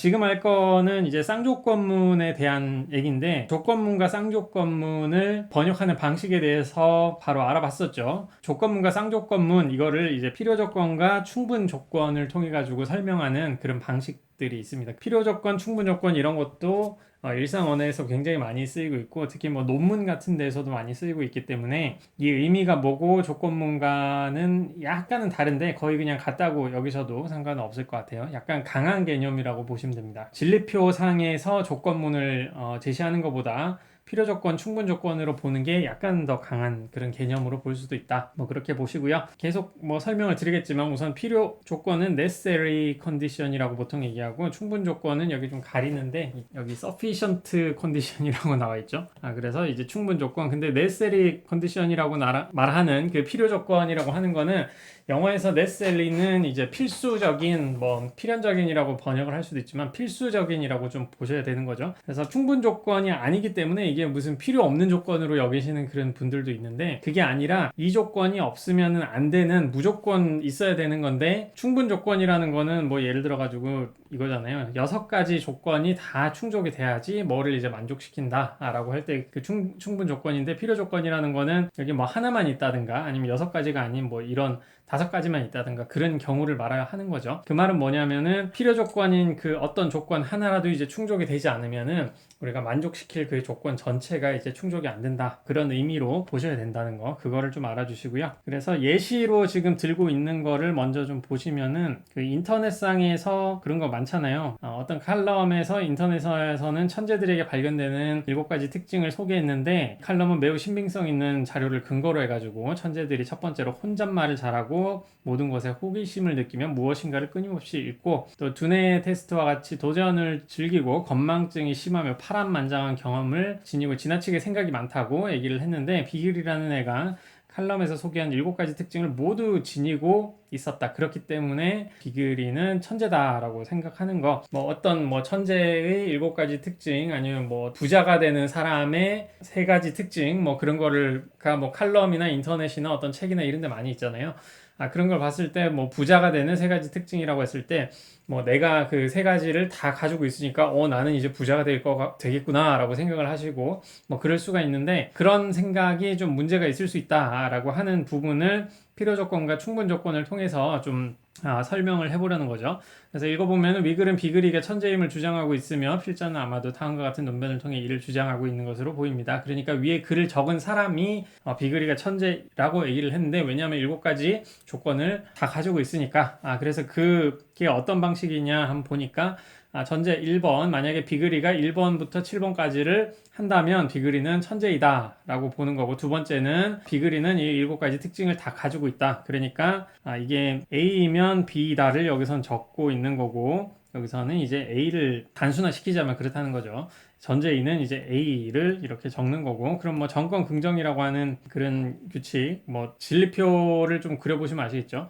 지금 할 거는 이제 쌍조건문에 대한 얘기인데, 조건문과 쌍조건문을 번역하는 방식에 대해서 바로 알아봤었죠. 조건문과 쌍조건문, 이거를 이제 필요조건과 충분조건을 통해 가지고 설명하는 그런 방식들이 있습니다. 필요조건, 충분조건 이런 것도 일상 언어에서 굉장히 많이 쓰이고 있고, 특히 뭐 논문 같은 데서도 많이 쓰이고 있기 때문에 이 의미가 뭐고 조건문과는 약간은 다른데 거의 그냥 같다고 여기서도 상관은 없을 것 같아요. 약간 강한 개념이라고 보시면 됩니다. 진리표 상에서 조건문을 제시하는 것보다 필요 조건, 충분 조건으로 보는 게 약간 더 강한 그런 개념으로 볼 수도 있다. 뭐 그렇게 보시고요. 계속 뭐 설명을 드리겠지만, 우선 필요 조건은 necessary condition이라고 보통 얘기하고, 충분 조건은 여기 좀 가리는데 여기 sufficient condition이라고 나와 있죠. 그래서 이제 충분 조건. 근데 necessary condition이라고 말하는 그 필요 조건이라고 하는 거는, 영어에서 necessary는 이제 필수적인, 뭐 필연적인이라고 번역을 할 수도 있지만 필수적인이라고 좀 보셔야 되는 거죠. 그래서 충분 조건이 아니기 때문에 이게 무슨 필요 없는 조건으로 여기시는 그런 분들도 있는데, 그게 아니라 이 조건이 없으면 안 되는, 무조건 있어야 되는 건데, 충분 조건이라는 거는 뭐 예를 들어 가지고 이거잖아요. 6가지 조건이 다 충족이 돼야지 뭐를 이제 만족시킨다 라고 할 때 그 충분 조건인데, 필요 조건이라는 거는 여기 뭐 하나만 있다든가 아니면 6가지가 아닌 뭐 이런 5가지만 있다든가 그런 경우를 말하는 거죠. 그 말은 뭐냐면은, 필요 조건인 그 어떤 조건 하나라도 이제 충족이 되지 않으면은 우리가 만족시킬 그 조건 전체가 이제 충족이 안 된다, 그런 의미로 보셔야 된다는 거, 그거를 좀 알아주시고요. 그래서 예시로 지금 들고 있는 거를 먼저 좀 보시면은, 그 인터넷상에서 그런 거 많잖아요. 어떤 칼럼에서, 인터넷에서는 천재들에게 발견되는 7가지 특징을 소개했는데, 칼럼은 매우 신빙성 있는 자료를 근거로 해가지고 천재들이 첫 번째로 혼잣말을 잘하고 모든 것에 호기심을 느끼며 무엇인가를 끊임없이 읽고, 또 두뇌 테스트와 같이 도전을 즐기고 건망증이 심하며 파란만장한 경험을 지니고 지나치게 생각이 많다고 얘기를 했는데, 비글이라는 애가 칼럼에서 소개한 7가지 특징을 모두 지니고 있었다. 그렇기 때문에 비글이는 천재다라고 생각하는 거. 뭐 어떤 뭐 천재의 7가지 특징, 아니면 뭐 부자가 되는 사람의 3가지 특징, 뭐 그런 거를 뭐 칼럼이나 인터넷이나 어떤 책이나 이런 데 많이 있잖아요. 그런 걸 봤을 때 뭐 부자가 되는 3가지 특징이라고 했을 때, 뭐 내가 그 3가지를 다 가지고 있으니까 나는 이제 부자가 되겠구나 라고 생각을 하시고, 뭐 그럴 수가 있는데, 그런 생각이 좀 문제가 있을 수 있다라고 하는 부분을 필요 조건과 충분 조건을 통해서 좀 설명을 해보려는 거죠. 그래서 읽어보면, 위글은 비글에게 천재임을 주장하고 있으며 필자는 아마도 다음과 같은 논변을 통해 이를 주장하고 있는 것으로 보입니다. 그러니까 위에 글을 적은 사람이 비글이가 천재라고 얘기를 했는데, 왜냐하면 7가지 조건을 다 가지고 있으니까. 그래서 그게 어떤 방식이냐 한번 보니까, 전제 1번, 만약에 비글이가 1번부터 7번까지를 한다면 비글이는 천재이다 라고 보는 거고, 두 번째는 비글이는 이 7가지 특징을 다 가지고 있다. 그러니까 이게 A이면 B다를 여기선 적고 있는 거고, 여기서는 이제 A를 단순화시키자면 그렇다는 거죠. 전제 2는 이제 A를 이렇게 적는 거고, 그럼 뭐 정권 긍정이라고 하는 그런 규칙, 뭐 진리표를 좀 그려보시면 아시겠죠?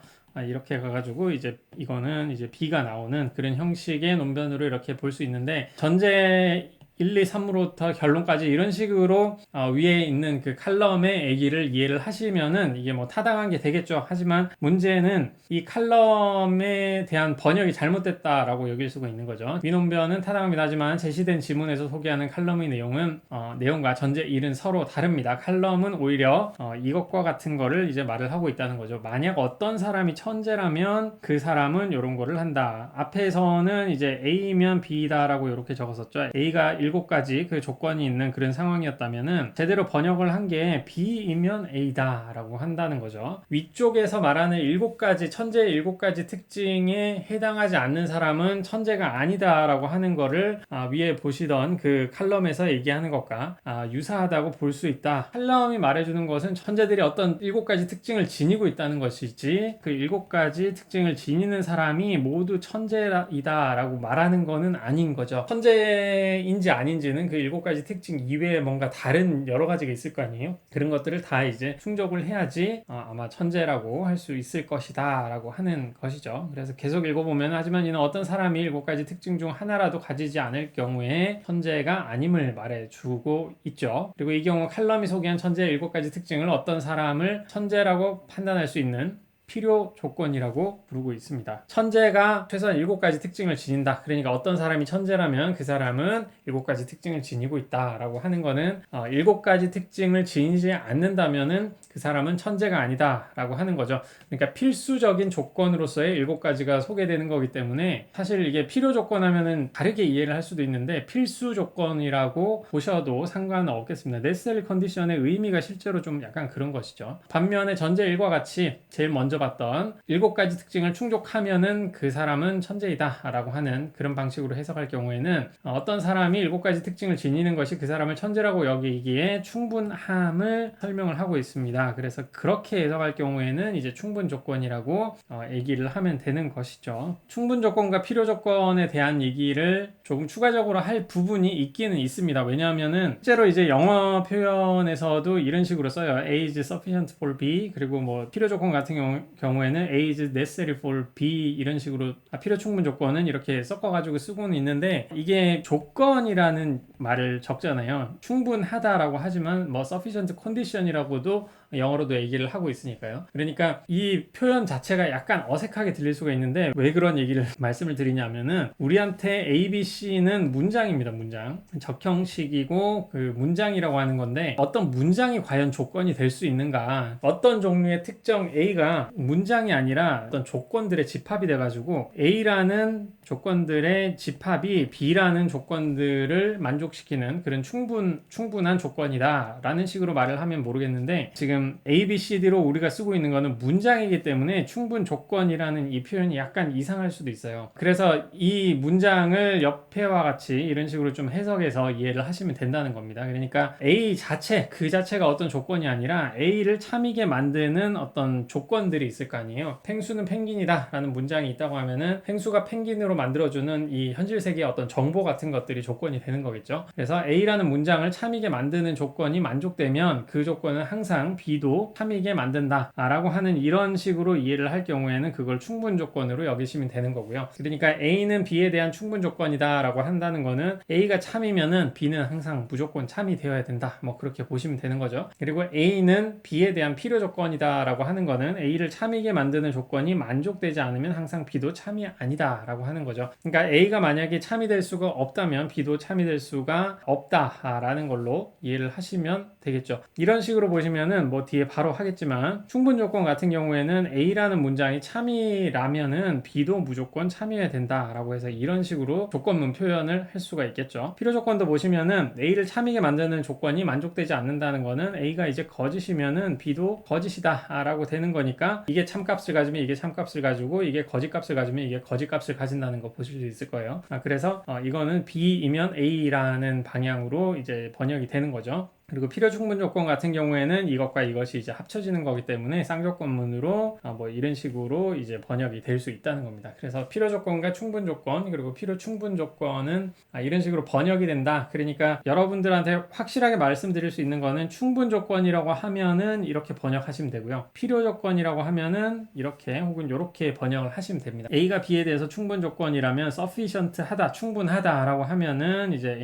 이렇게 가가지고 이제 이거는 이제 B가 나오는 그런 형식의 논변으로 이렇게 볼 수 있는데, 전제 1, 2, 3으로부터 결론까지 이런 식으로 위에 있는 그 칼럼의 얘기를 이해를 하시면은 이게 뭐 타당한 게 되겠죠. 하지만 문제는 이 칼럼에 대한 번역이 잘못됐다라고 여길 수가 있는 거죠. 위논변은 타당합니다. 하지만 제시된 지문에서 소개하는 칼럼의 내용은 내용과 전제 1은 서로 다릅니다. 칼럼은 오히려 이것과 같은 거를 이제 말을 하고 있다는 거죠. 만약 어떤 사람이 천재라면 그 사람은 이런 거를 한다. 앞에서는 이제 A면 B다라고 이렇게 적었었죠. A가 7가지 그 조건이 있는 그런 상황이었다면은 제대로 번역을 한 게 B이면 A다라고 한다는 거죠. 위쪽에서 말하는 7가지, 천재의 7가지 특징에 해당하지 않는 사람은 천재가 아니다라고 하는 거를 위에 보시던 그 칼럼에서 얘기하는 것과 유사하다고 볼 수 있다. 칼럼이 말해주는 것은 천재들이 어떤 7가지 특징을 지니고 있다는 것이지, 그 7가지 특징을 지니는 사람이 모두 천재이다라고 말하는 거는 아닌 거죠. 천재인지 아닌지는 그 7가지 특징 이외에 뭔가 다른 여러 가지가 있을 거 아니에요. 그런 것들을 다 이제 충족을 해야지 아마 천재라고 할 수 있을 것이다 라고 하는 것이죠. 그래서 계속 읽어보면, 하지만 이는 어떤 사람이 7가지 특징 중 하나라도 가지지 않을 경우에 천재가 아님을 말해주고 있죠. 그리고 이 경우 칼럼이 소개한 천재의 7가지 특징을 어떤 사람을 천재라고 판단할 수 있는 필요 조건이라고 부르고 있습니다. 천재가 최소한 7가지 특징을 지닌다. 그러니까 어떤 사람이 천재라면 그 사람은 7가지 특징을 지니고 있다라고 하는 거는 7가지 특징을 지니지 않는다면은 그 사람은 천재가 아니다라고 하는 거죠. 그러니까 필수적인 조건으로서의 7가지가 소개되는 거기 때문에 사실 이게 필요 조건 하면은 다르게 이해를 할 수도 있는데 필수 조건이라고 보셔도 상관은 없겠습니다. necessary condition의 의미가 실제로 좀 약간 그런 것이죠. 반면에 전제 1과 같이 제일 먼저 봤던 7가지 특징을 충족하면은 그 사람은 천재이다 라고 하는 그런 방식으로 해석할 경우에는 어떤 사람이 7가지 특징을 지니는 것이 그 사람을 천재라고 여기기에 충분함을 설명을 하고 있습니다. 그래서 그렇게 해석할 경우에는 이제 충분 조건이라고 얘기를 하면 되는 것이죠. 충분 조건과 필요 조건에 대한 얘기를 조금 추가적으로 할 부분이 있기는 있습니다. 왜냐하면은 실제로 이제 영어 표현에서도 이런 식으로 써요. A is sufficient for B. 그리고 뭐 필요 조건 같은 경우에는 A is necessary for B 이런 식으로 필요 충분 조건은 이렇게 섞어가지고 쓰고는 있는데 이게 조건이라는 말을 적잖아요. 충분하다라고 하지만 뭐 sufficient condition이라고도 영어로도 얘기를 하고 있으니까요. 그러니까 이 표현 자체가 약간 어색하게 들릴 수가 있는데 왜 그런 얘기를 말씀을 드리냐면은 우리한테 A, B, C는 문장입니다. 문장. 적형식이고 그 문장이라고 하는 건데 어떤 문장이 과연 조건이 될 수 있는가? 어떤 종류의 특정 A가 문장이 아니라 어떤 조건들의 집합이 돼가지고 A라는 조건들의 집합이 B라는 조건들을 만족시키는 그런 충분한 조건이다 라는 식으로 말을 하면 모르겠는데 지금 A, B, C, D로 우리가 쓰고 있는 거는 문장이기 때문에 충분 조건이라는 이 표현이 약간 이상할 수도 있어요. 그래서 이 문장을 옆에와 같이 이런 식으로 좀 해석해서 이해를 하시면 된다는 겁니다. 그러니까 A 자체, 그 자체가 어떤 조건이 아니라 A를 참이게 만드는 어떤 조건들이 있을 거 아니에요. 펭수는 펭귄이다 라는 문장이 있다고 하면은 펭수가 펭귄으로 만들어주는 이 현실 세계의 어떤 정보 같은 것들이 조건이 되는 거겠죠. 그래서 A라는 문장을 참이게 만드는 조건이 만족되면 그 조건은 항상 B도 참이게 만든다 라고 하는 이런 식으로 이해를 할 경우에는 그걸 충분 조건으로 여기시면 되는 거고요. 그러니까 A는 B에 대한 충분 조건이다 라고 한다는 거는 A가 참이면은 B는 항상 무조건 참이 되어야 된다 뭐 그렇게 보시면 되는 거죠. 그리고 A는 B에 대한 필요 조건이다 라고 하는 거는 A를 참이게 만드는 조건이 만족되지 않으면 항상 B도 참이 아니다 라고 하는 거죠. 그러니까 A가 만약에 참이 될 수가 없다면 B도 참이 될 수가 없다 라는 걸로 이해를 하시면 되겠죠. 이런 식으로 보시면은 뭐 뒤에 바로 하겠지만 충분 조건 같은 경우에는 A라는 문장이 참이라면은 B도 무조건 참여해야 된다라고 해서 이런 식으로 조건문 표현을 할 수가 있겠죠. 필요 조건도 보시면은 A를 참이게 만드는 조건이 만족되지 않는다는 거는 A가 이제 거짓이면은 B도 거짓이다라고 되는 거니까 이게 참값을 가지면 이게 참값을 가지고 이게 거짓값을 가지면 이게 거짓값을 가진다는 거 보실 수 있을 거예요. 그래서 이거는 B이면 A라는 방향으로 이제 번역이 되는 거죠. 그리고 필요 충분 조건 같은 경우에는 이것과 이것이 이제 합쳐지는 거기 때문에 쌍조건문으로 뭐 이런 식으로 이제 번역이 될 수 있다는 겁니다. 그래서 필요 조건과 충분 조건 그리고 필요 충분 조건은 이런 식으로 번역이 된다. 그러니까 여러분들한테 확실하게 말씀드릴 수 있는 거는 충분 조건이라고 하면은 이렇게 번역하시면 되고요. 필요 조건이라고 하면은 이렇게 혹은 이렇게 번역을 하시면 됩니다. A가 B에 대해서 충분 조건이라면 sufficient 하다, 충분하다라고 하면은 이제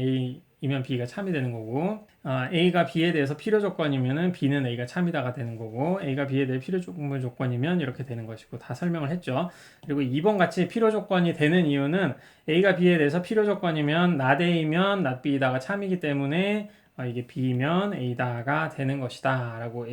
A이면 B가 참이 되는 거고 A가 B에 대해서 필요 조건이면은 B는 A가 참이다가 되는 거고 A가 B에 대해 필요 충분 조건이면 이렇게 되는 것이고 다 설명을 했죠. 그리고 2번 같이 필요 조건이 되는 이유는 A가 B에 대해서 필요 조건이면 not A면 not B다가 참이기 때문에 이게 B면 A다가 되는 것이다 라고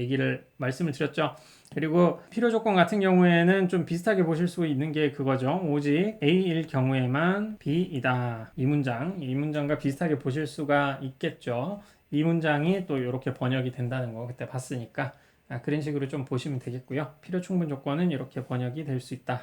말씀을 드렸죠. 그리고 필요 조건 같은 경우에는 좀 비슷하게 보실 수 있는 게 그거죠. 오직 A일 경우에만 B이다. 이 문장과 비슷하게 보실 수가 있겠죠. 이 문장이 또 이렇게 번역이 된다는 거 그때 봤으니까 그런 식으로 좀 보시면 되겠고요. 필요 충분 조건은 이렇게 번역이 될 수 있다